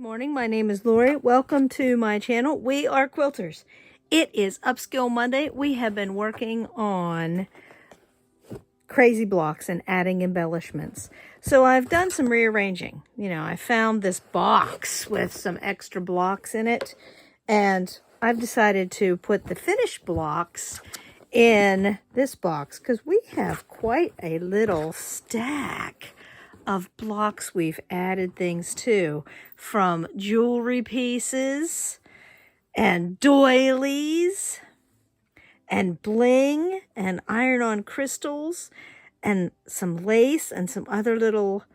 Morning, my name is Lori. Welcome to my channel. We are quilters. It is Upskill Monday. We have been working on crazy blocks and adding embellishments. So I've done some rearranging. I found this box with some extra blocks in it, and I've decided to put the finished blocks in this box because we have quite a little stack of blocks we've added things to, from jewelry pieces and doilies and bling and iron-on crystals and some lace and some other little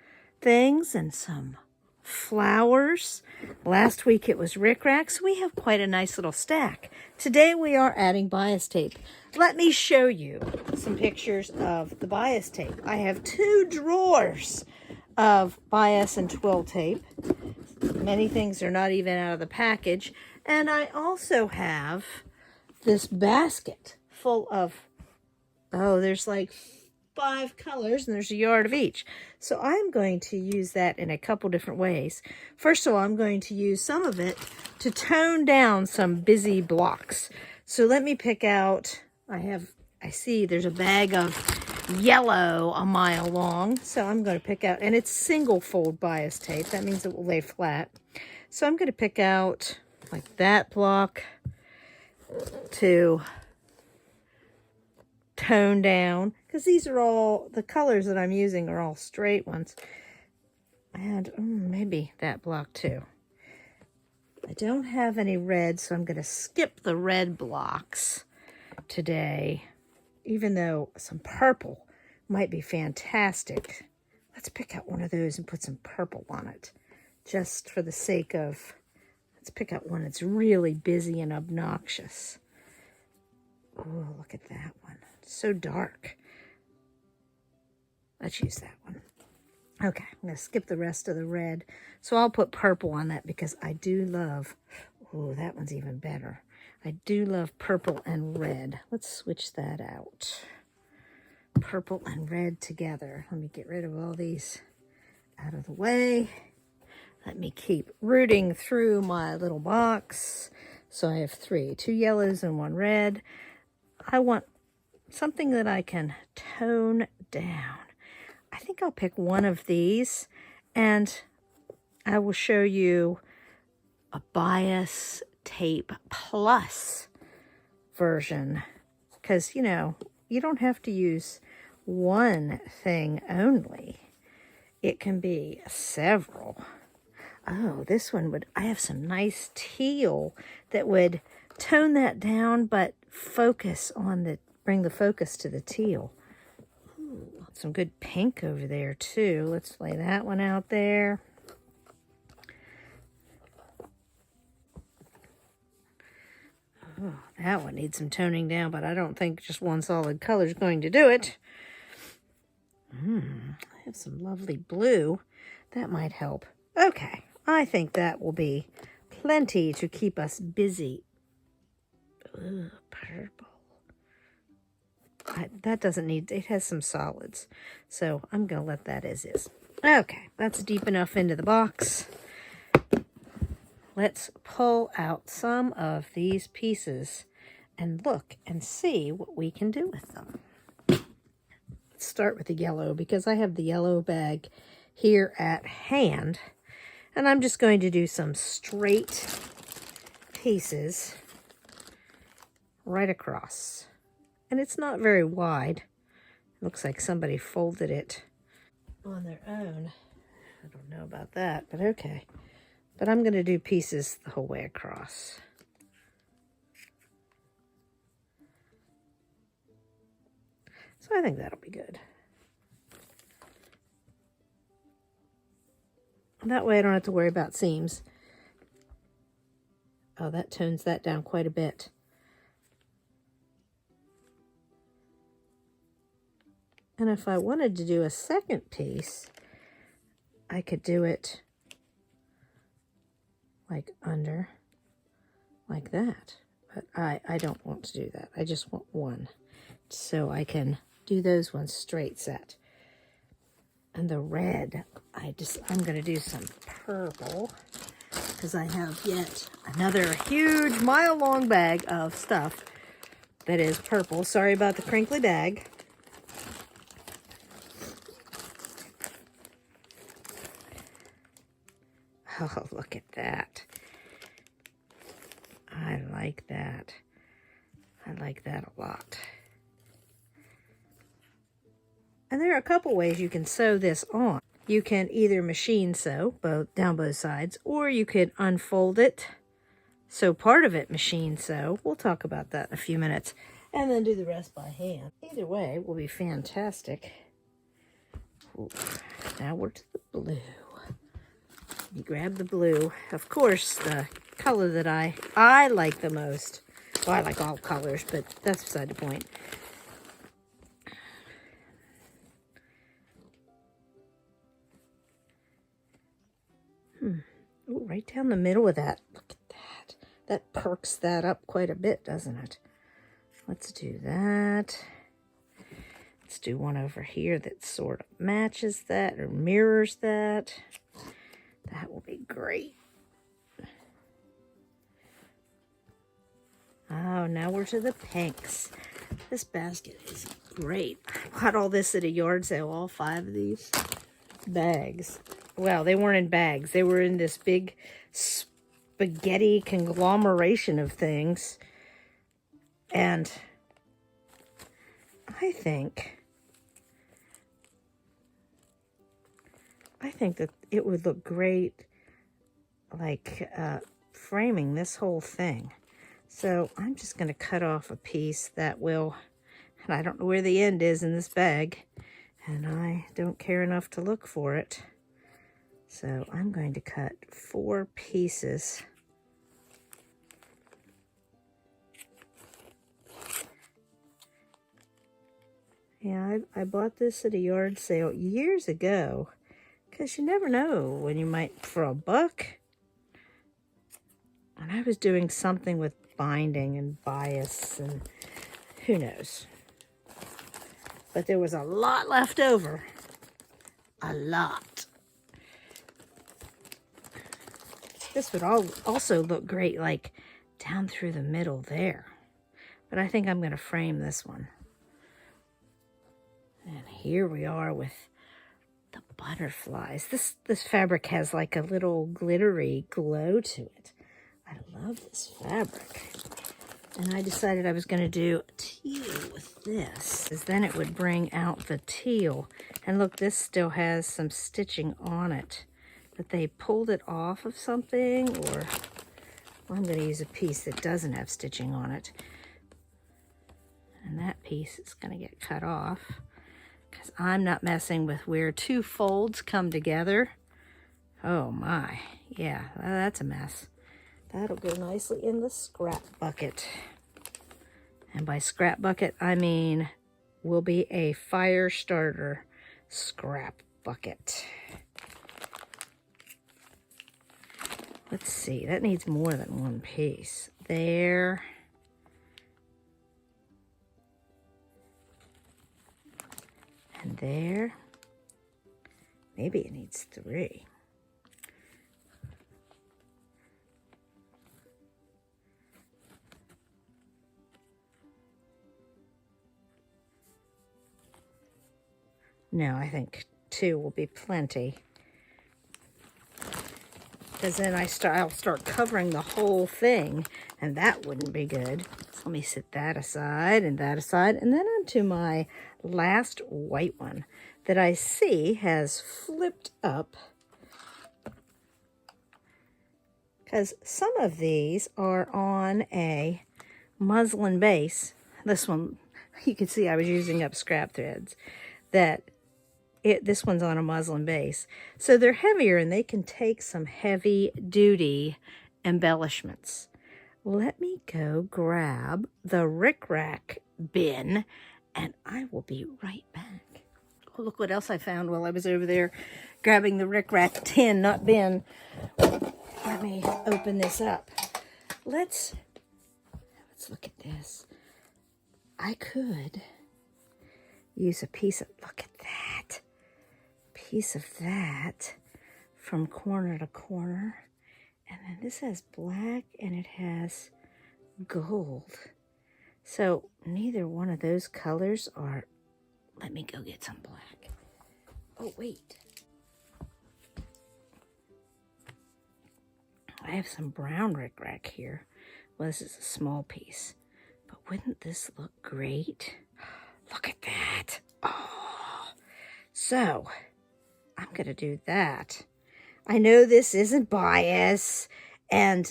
things and some flowers. Last week it was rickrack, so we have quite a nice little stack. Today we are adding bias tape. Let me show you some pictures of the bias tape. I have 2 drawers of bias and twill tape. Many things are not even out of the package. And I also have this basket full of, there's like 5 colors and there's a yard of each. So I'm going to use that in a couple different ways. First of all, I'm going to use some of it to tone down some busy blocks. So let me pick out, I see there's a bag of yellow a mile long. So I'm going to pick out, and it's single fold bias tape. That means it will lay flat. So I'm going to pick out like that block to tone down, because these are all, the colors that I'm using are all straight ones. And maybe that block too. I don't have any red, so I'm going to skip the red blocks today, even though some purple might be fantastic. Let's pick out one of those and put some purple on it, just for the sake of, let's pick out one that's really busy and obnoxious. Oh, look at that one. It's so dark. Let's use that one. Okay, I'm going to skip the rest of the red. So I'll put purple on that because I do love, that one's even better. I do love purple and red. Let's switch that out. Purple and red together. Let me get rid of all these out of the way. Let me keep rooting through my little box. So I have 3, 2 yellows and 1 red. I want something that I can tone down. I think I'll pick one of these, and I will show you a bias tape plus version, because you don't have to use one thing only. It can be several. This one would, I have some nice teal that would tone that down, but focus on bring the focus to the teal. Some good pink over there too. Let's lay that one out there. That one needs some toning down, but I don't think just one solid color is going to do it. I have some lovely blue. That might help. Okay, I think that will be plenty to keep us busy. Purple. That doesn't need, it has some solids. So I'm going to let that as is. Okay, that's deep enough into the box. Let's pull out some of these pieces and look and see what we can do with them. Let's start with the yellow, because I have the yellow bag here at hand. And I'm just going to do some straight pieces right across. And it's not very wide. It looks like somebody folded it on their own. I don't know about that, but okay. But I'm going to do pieces the whole way across. So I think that'll be good. That way I don't have to worry about seams. Oh, that tones that down quite a bit. And if I wanted to do a second piece, I could do it like under, like that. But I don't want to do that. I just want one. So I can do those ones straight set. And the red, I'm going to do some purple. because I have yet another huge mile-long bag of stuff that is purple. Sorry about the crinkly bag. Oh, look at that. I like that. I like that a lot. And there are a couple ways you can sew this on. You can either machine sew down both sides, or you could unfold it, sew part of it machine sew. We'll talk about that in a few minutes. And then do the rest by hand. Either way will be fantastic. Ooh, now we're to the blue. You grab the blue. Of course, the color that I like the most. Well, I like all colors, but that's beside the point. Ooh, right down the middle of that. Look at that. That perks that up quite a bit, doesn't it? Let's do that. Let's do one over here that sort of matches that or mirrors that. That will be great. Oh, now we're to the pinks. This basket is great. I got all this at a yard sale, all 5 of these bags. Well, they weren't in bags. They were in this big spaghetti conglomeration of things. And I think that it would look great like framing this whole thing. So I'm just going to cut off a piece that will, and I don't know where the end is in this bag, and I don't care enough to look for it. So I'm going to cut 4 pieces. Yeah, I bought this at a yard sale years ago, because you never know when you might, for a buck. And I was doing something with binding and bias and who knows. But there was a lot left over. A lot. This would also look great like down through the middle there. But I think I'm going to frame this one. And here we are with the butterflies. This fabric has like a little glittery glow to it. I love this fabric. And I decided I was going to do teal with this, because then it would bring out the teal. And look, this still has some stitching on it. But they pulled it off of something, or well, I'm going to use a piece that doesn't have stitching on it. And that piece is going to get cut off, because I'm not messing with where 2 folds come together. Oh my, yeah, that's a mess. That'll go nicely in the scrap bucket. And by scrap bucket, I mean will be a fire starter scrap bucket. Let's see, that needs more than 1 piece. There. And there. Maybe it needs 3. No, I think 2 will be plenty. Because then I'll start covering the whole thing, and that wouldn't be good. So let me set that aside, and then onto my last white one that I see has flipped up. Because some of these are on a muslin base. This one, you can see I was using up scrap threads. This one's on a muslin base. So they're heavier and they can take some heavy duty embellishments. Let me go grab the rickrack bin and I will be right back. Oh, look what else I found while I was over there grabbing the rickrack tin, not bin. Let me open this up. Let's look at this. I could use a piece of, look at that. Piece of that from corner to corner And then this has black and it has gold. So neither one of those colors are... Let me go get some black. Oh, wait. I have some brown rickrack here. Well, this is a small piece. But wouldn't this look great? Look at that. Oh. So, I'm going to do that. I know this isn't bias, and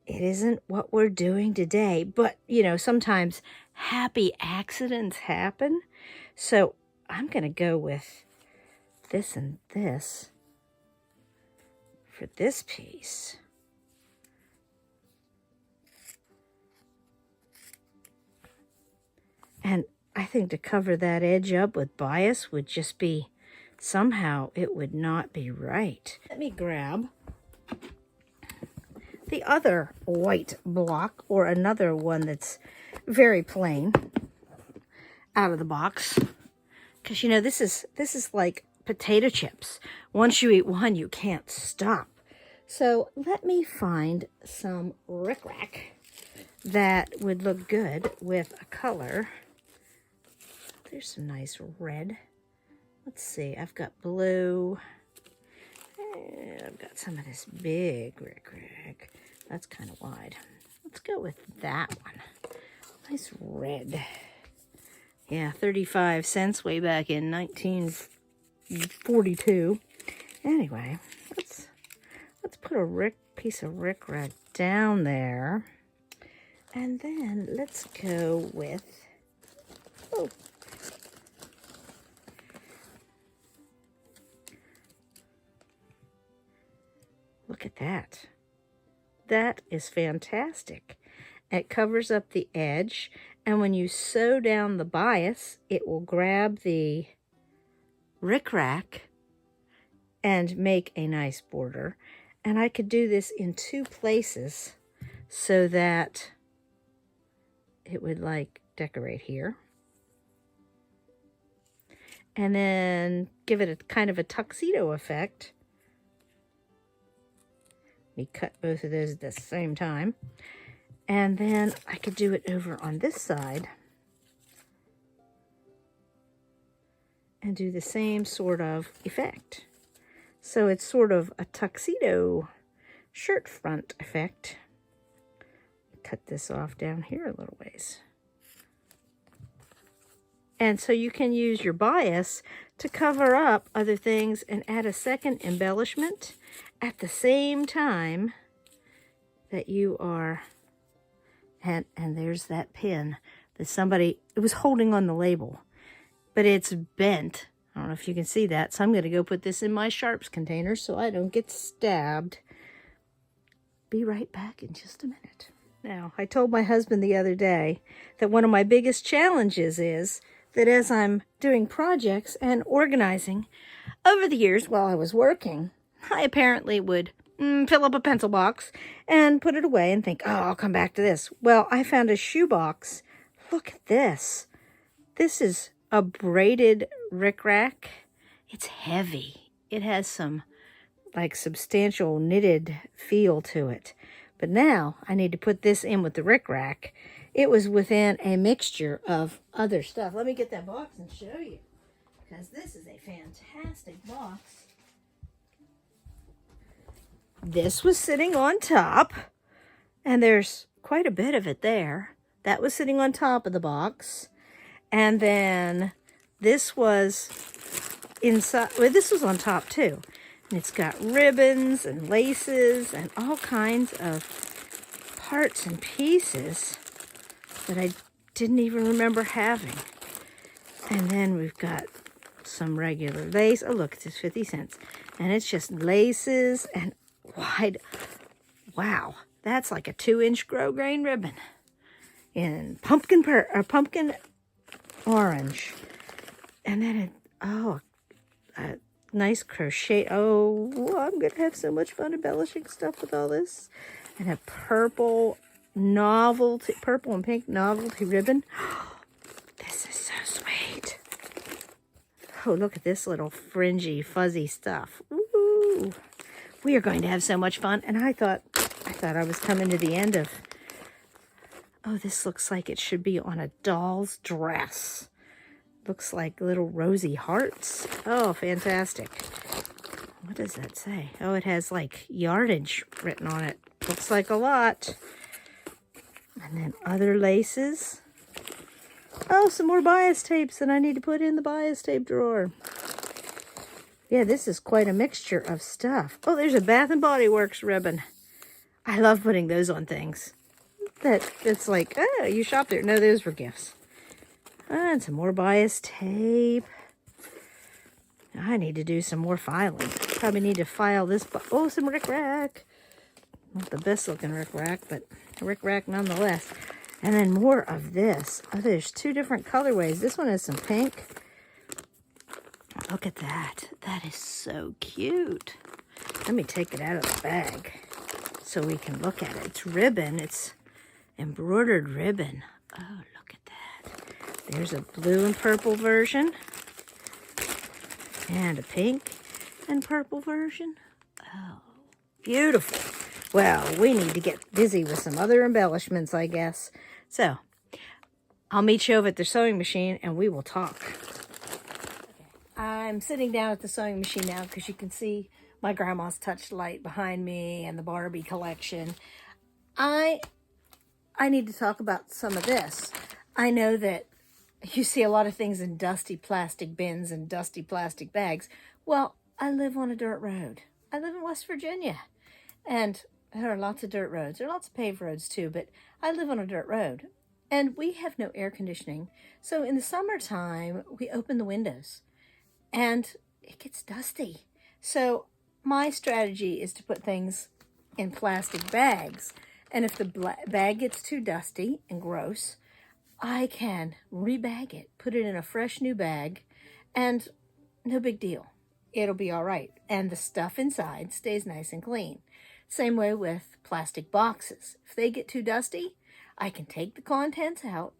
it isn't what we're doing today, but, you know, sometimes happy accidents happen. So I'm going to go with this and this for this piece. And I think to cover that edge up with bias would just be, somehow it would not be right. Let me grab the other white block, or another one that's very plain, out of the box. Because, you know, this is like potato chips. Once you eat one, you can't stop. So let me find some rickrack that would look good with a color. There's some nice red. Let's see, I've got blue. I've got some of this big rickrack. That's kind of wide. Let's go with that one. Nice red. Yeah, 35 cents way back in 1942. Anyway, let's put a piece of rickrack down there. And then let's go with, oh, look at that. That is fantastic. It covers up the edge, and when you sew down the bias, it will grab the rickrack and make a nice border. And I could do this in two places so that it would like decorate here. And then give it a kind of a tuxedo effect. We cut both of those at the same time. And then I could do it over on this side and do the same sort of effect. So it's sort of a tuxedo shirt front effect. Cut this off down here a little ways. And so you can use your bias to cover up other things and add a second embellishment at the same time that you are... And there's that pin that somebody, it was holding on the label, but it's bent. I don't know if you can see that, so I'm going to go put this in my sharps container so I don't get stabbed. Be right back in just a minute. Now, I told my husband the other day that one of my biggest challenges is that as I'm doing projects and organizing, over the years while I was working, I apparently would fill up a pencil box and put it away and think, oh, I'll come back to this. Well, I found a shoe box. Look at this. This is a braided rickrack. It's heavy. It has some like substantial knitted feel to it. But now I need to put this in with the rickrack. It was within a mixture of other stuff. Let me get that box and show you, because this is a fantastic box. This was sitting on top, and there's quite a bit of it there. That was sitting on top of the box. And then this was inside, well, this was on top too. And it's got ribbons and laces and all kinds of parts and pieces that I didn't even remember having. And then we've got some regular lace. Oh, look, it's just 50 cents. And it's just laces and wide. Wow, that's like a 2-inch grosgrain ribbon in pumpkin orange. And then a nice crochet. Oh, I'm gonna have so much fun embellishing stuff with all this. And a purple and pink novelty ribbon. This is so sweet. Oh, look at this little fringy, fuzzy stuff. Ooh. We are going to have so much fun. And I thought I was coming to the end of, oh, this looks like it should be on a doll's dress. Looks like little rosy hearts. Oh, fantastic. What does that say? Oh, it has like yardage written on it. Looks like a lot. And then other laces. Oh, some more bias tapes that I need to put in the bias tape drawer. Yeah, this is quite a mixture of stuff. Oh, there's a Bath and Body Works ribbon. I love putting those on things. It's like, oh, you shop there. No, those were gifts. And some more bias tape. I need to do some more filing. Probably need to file this. Oh, some rickrack. Not the best looking rickrack, but rickrack nonetheless. And then more of this. Oh, there's two different colorways. This one has some pink. Look at that. That is so cute. Let me take it out of the bag so we can look at it. It's ribbon. It's embroidered ribbon. Oh, look at that. There's a blue and purple version. And a pink and purple version. Oh, beautiful. Well, we need to get busy with some other embellishments, I guess. So, I'll meet you over at the sewing machine and we will talk. I'm sitting down at the sewing machine now because you can see my grandma's touch light behind me and the Barbie collection. I need to talk about some of this. I know that you see a lot of things in dusty plastic bins and dusty plastic bags. Well, I live on a dirt road. I live in West Virginia. And there are lots of dirt roads. There are lots of paved roads too, but I live on a dirt road. And we have no air conditioning. So in the summertime, we open the windows. And it gets dusty. So my strategy is to put things in plastic bags. And if the bag gets too dusty and gross, I can rebag it, put it in a fresh new bag, and no big deal. It'll be all right. And the stuff inside stays nice and clean. Same way with plastic boxes. If they get too dusty, I can take the contents out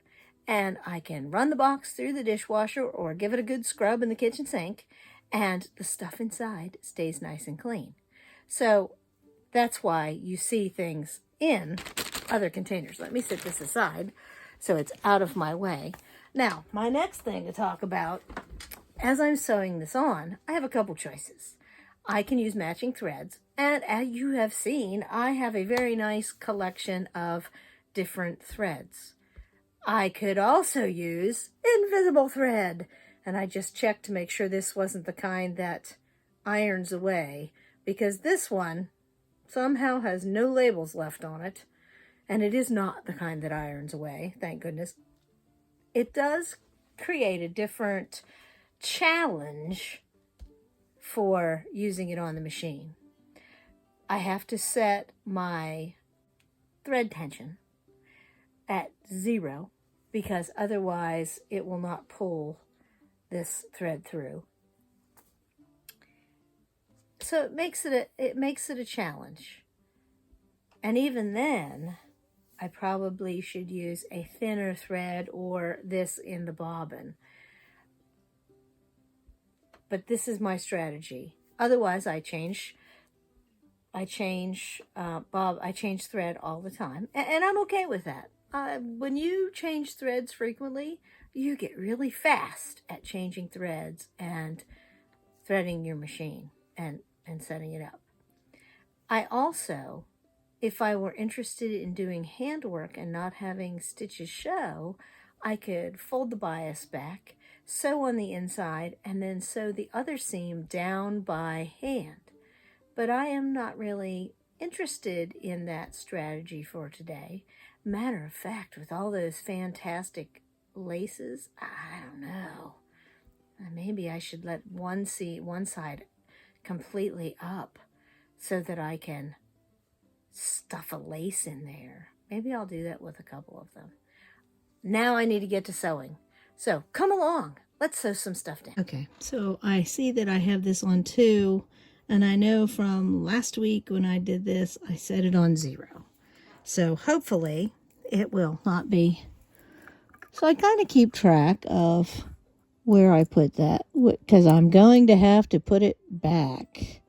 and I can run the box through the dishwasher or give it a good scrub in the kitchen sink, and the stuff inside stays nice and clean. So that's why you see things in other containers. Let me set this aside so it's out of my way. Now, my next thing to talk about, as I'm sewing this on, I have a couple choices. I can use matching threads, and as you have seen, I have a very nice collection of different threads. I could also use invisible thread, and I just checked to make sure this wasn't the kind that irons away, because this one somehow has no labels left on it, and it is not the kind that irons away, thank goodness. It does create a different challenge for using it on the machine. I have to set my thread tension at 0 because otherwise it will not pull this thread through. So it makes it a challenge. And even then, I probably should use a thinner thread or this in the bobbin. But this is my strategy. Otherwise, I change thread all the time, and I'm okay with that. When you change threads frequently, you get really fast at changing threads and threading your machine and setting it up. I also, if I were interested in doing handwork and not having stitches show, I could fold the bias back, sew on the inside, and then sew the other seam down by hand. But I am not really interested in that strategy for today. Matter of fact, with all those fantastic laces, I don't know. Maybe I should let one side completely up so that I can stuff a lace in there. Maybe I'll do that with a couple of them. Now I need to get to sewing. So come along. Let's sew some stuff down. Okay, so I see that I have this on 2, and I know from last week when I did this, I set it on 0. So hopefully it will not be. So I kind of keep track of where I put that, because I'm going to have to put it back.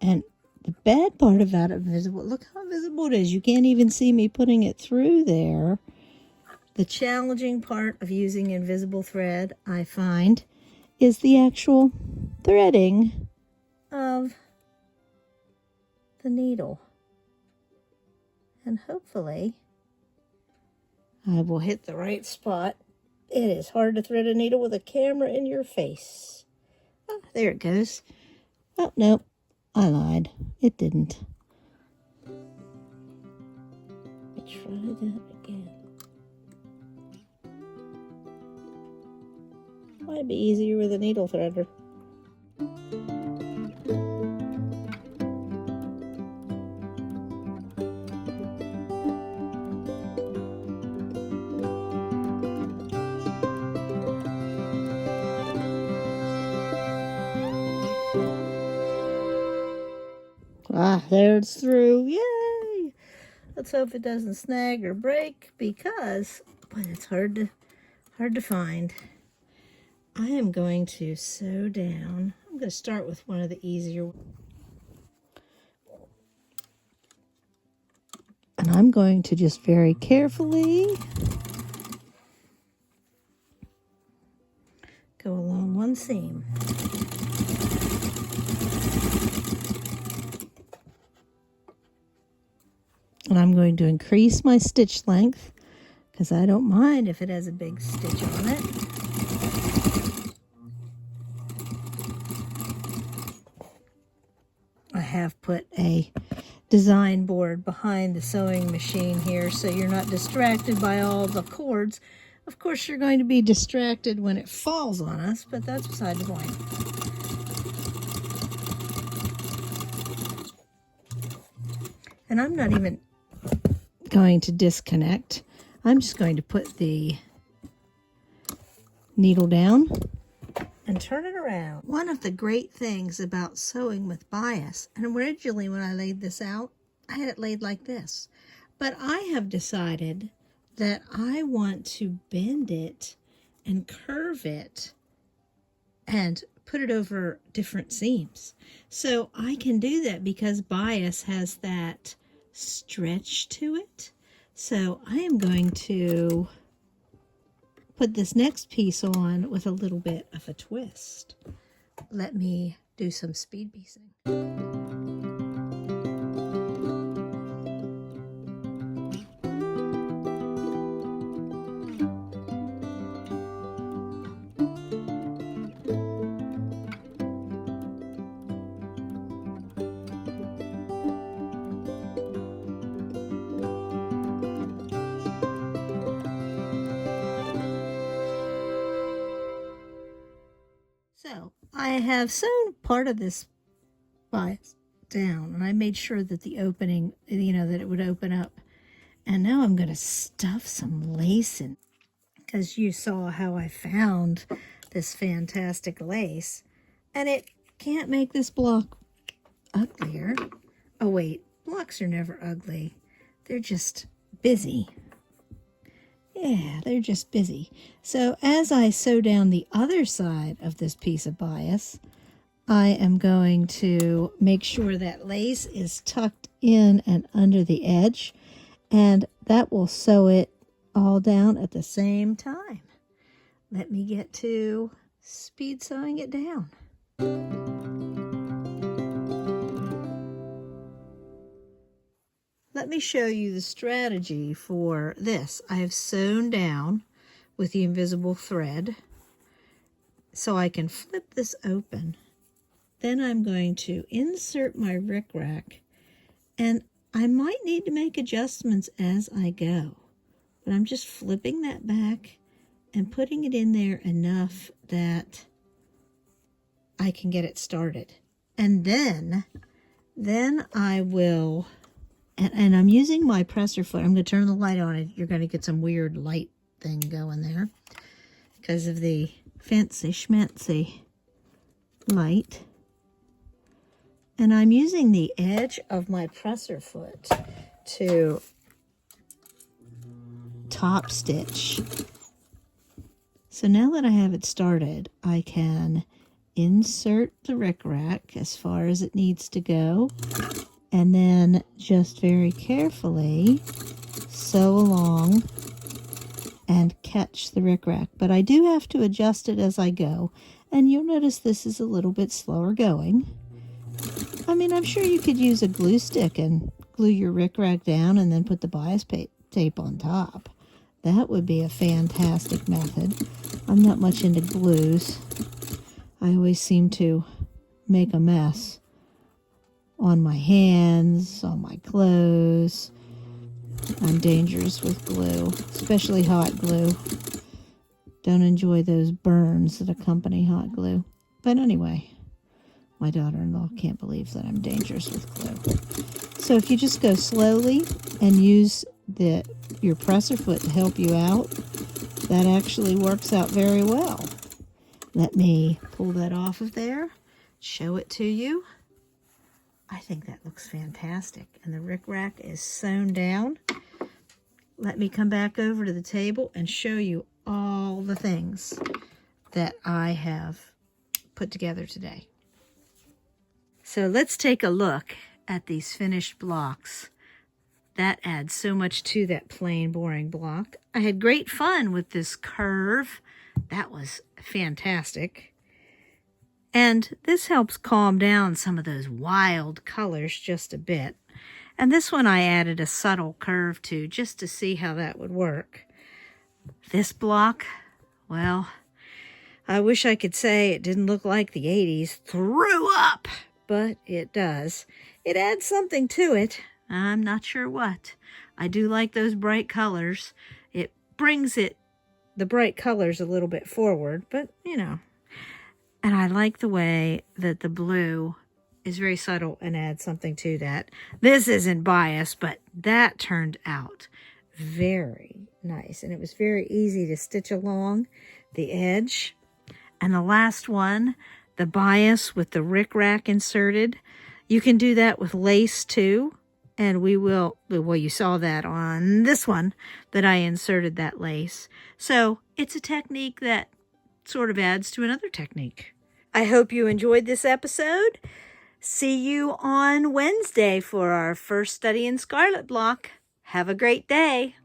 And the bad part about invisible, look how visible it is. You can't even see me putting it through there. The challenging part of using invisible thread, I find, is the actual threading of the needle. And hopefully I will hit the right spot. It is hard to thread a needle with a camera in your face. Oh, there it goes. Oh, no, I lied. It didn't. Let's try that again. Might be easier with a needle threader. Ah, there it's through. Yay! Let's hope it doesn't snag or break because, boy, it's hard to find. I am going to sew down. I'm going to start with one of the easier ones. And I'm going to just very carefully go along one seam. And I'm going to increase my stitch length because I don't mind if it has a big stitch on it. I have put a design board behind the sewing machine here so you're not distracted by all the cords. Of course, you're going to be distracted when it falls on us, but that's beside the point. And I'm not even going to disconnect. I'm just going to put the needle down and turn it around. One of the great things about sewing with bias, and originally when I laid this out, I had it laid like this. But I have decided that I want to bend it and curve it and put it over different seams. So I can do that because bias has that stretch to it. So I am going to put this next piece on with a little bit of a twist. Let me do some speed piecing. So I have sewn part of this bias down, and I made sure that the opening, that it would open up. And now I'm going to stuff some lace in, because you saw how I found this fantastic lace, and it can't make this block uglier. Oh wait, blocks are never ugly. They're just busy. Yeah, they're just busy. So as I sew down the other side of this piece of bias, I am going to make sure that lace is tucked in and under the edge, and that will sew it all down at the same time. Let me get to speed sewing it down. Let me show you the strategy for this. I have sewn down with the invisible thread so I can flip this open. Then I'm going to insert my rickrack, and I might need to make adjustments as I go, but I'm just flipping that back and putting it in there enough that I can get it started. And then I will, and I'm using my presser foot. I'm going to turn the light on, and you're going to get some weird light thing going there because of the fancy schmancy light. And I'm using the edge of my presser foot to top stitch. So now that I have it started, I can insert the rickrack as far as it needs to go, and then just very carefully sew along and catch the rickrack. But I do have to adjust it as I go, and you'll notice this is a little bit slower going. I mean, I'm sure you could use a glue stick and glue your rickrack down and then put the bias tape on top. That would be a fantastic method. I'm not much into glues. I always seem to make a mess on my hands, on my clothes. I'm dangerous with glue, especially hot glue. Don't enjoy those burns that accompany hot glue. But anyway, my daughter-in-law can't believe that I'm dangerous with glue. So if you just go slowly and use your presser foot to help you out, that actually works out very well. Let me pull that off of there, show it to you. I think that looks fantastic. And the rickrack is sewn down. Let me come back over to the table and show you all the things that I have put together today. So let's take a look at these finished blocks. That adds so much to that plain, boring block. I had great fun with this curve. That was fantastic. And this helps calm down some of those wild colors just a bit. And this one I added a subtle curve to just to see how that would work. This block, well, I wish I could say it didn't look like the 80s threw up, but it does. It adds something to it. I'm not sure what. I do like those bright colors. It brings the bright colors a little bit forward, but you know. And I like the way that the blue is very subtle and adds something to that. This isn't biased, but that turned out very nice. And it was very easy to stitch along the edge. And the last one, the bias with the rickrack inserted. You can do that with lace too. And well, you saw that on this one that I inserted that lace. So it's a technique that sort of adds to another technique. I hope you enjoyed this episode. See you on Wednesday for our first study in Scarlet block. Have a great day.